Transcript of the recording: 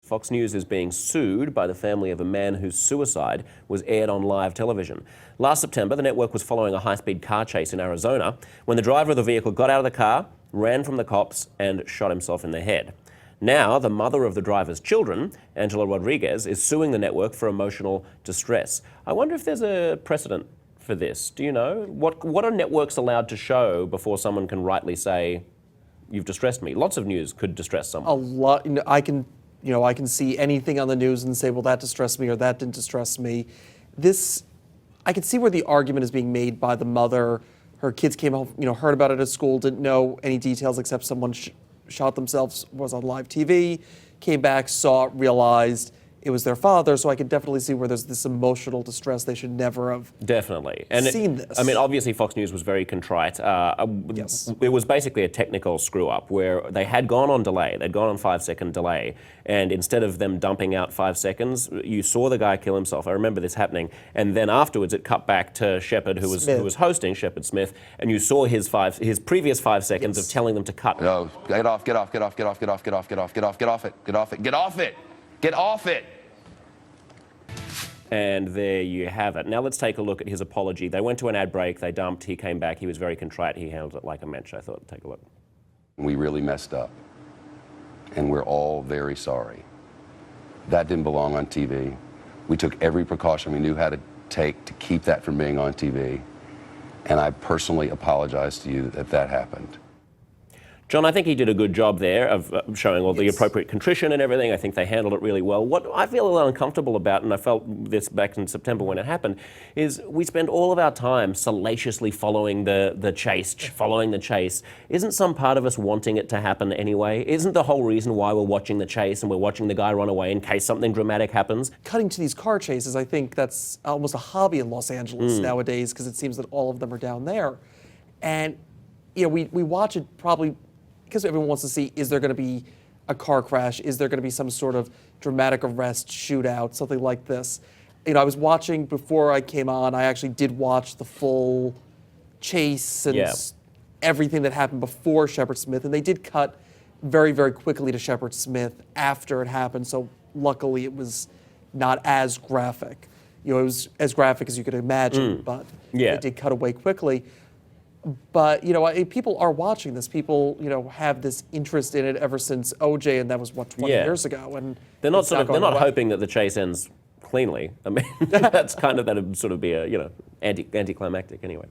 Fox News is being sued by the family of a man whose suicide was aired on live television. Last September, the network was following a high-speed car chase in Arizona when the driver of the vehicle got out of the car, ran from the cops and shot himself in the head. Now, the mother of the driver's children, Angela Rodriguez, is suing the network for emotional distress. I wonder if there's a precedent for this. Do you know? What are networks allowed to show before someone can rightly say, you've distressed me? Lots of news could distress someone. A lot. I can see anything on the news and say, well, that distressed me or that didn't distress me. I can see where the argument is being made by the mother. Her kids came home, heard about it at school, didn't know any details except someone shot themselves, was on live TV, came back, saw it, realized it was their father. So I can definitely see where there's this emotional distress. They should never have seen this. I mean, obviously Fox News was very contrite. Yes. It was basically a technical screw up where they had gone on delay. They'd gone on 5-second delay. And instead of them dumping out 5 seconds, you saw the guy kill himself. I remember this happening. And then afterwards it cut back to Shepard, who was hosting, Shepard Smith, and you saw his previous 5 seconds of telling them to cut. No, get off, get off, get off, get off, get off, get off, get off, get off, get off it, get off it, get off it, get off it. And there you have it. Now let's take a look at his apology. They went to an ad break, they dumped, he came back, he was very contrite, he handled it like a mensch. I thought, take a look. We really messed up, and we're all very sorry. That didn't belong on TV. We took every precaution we knew how to take to keep that from being on TV, and I personally apologize to you that that happened. John, I think he did a good job there of showing all the appropriate contrition and everything. I think they handled it really well. What I feel a little uncomfortable about, and I felt this back in September when it happened, is we spend all of our time salaciously following the chase. Isn't some part of us wanting it to happen anyway? Isn't the whole reason why we're watching the chase and we're watching the guy run away in case something dramatic happens? Cutting to these car chases, I think that's almost a hobby in Los Angeles nowadays, because it seems that all of them are down there. And we watch it probably because everyone wants to see, is there going to be a car crash? Is there going to be some sort of dramatic arrest, shootout, something like this? I was watching before I came on. I actually did watch the full chase and everything that happened before Shepard Smith, and they did cut very, very quickly to Shepard Smith after it happened. So luckily, it was not as graphic. It was as graphic as you could imagine, but it did cut away quickly. But, people are watching this. People, have this interest in it ever since OJ, and that was, 20 years ago. And they're not hoping that the chase ends cleanly. I mean, that'd sort of be a, anticlimactic anyway.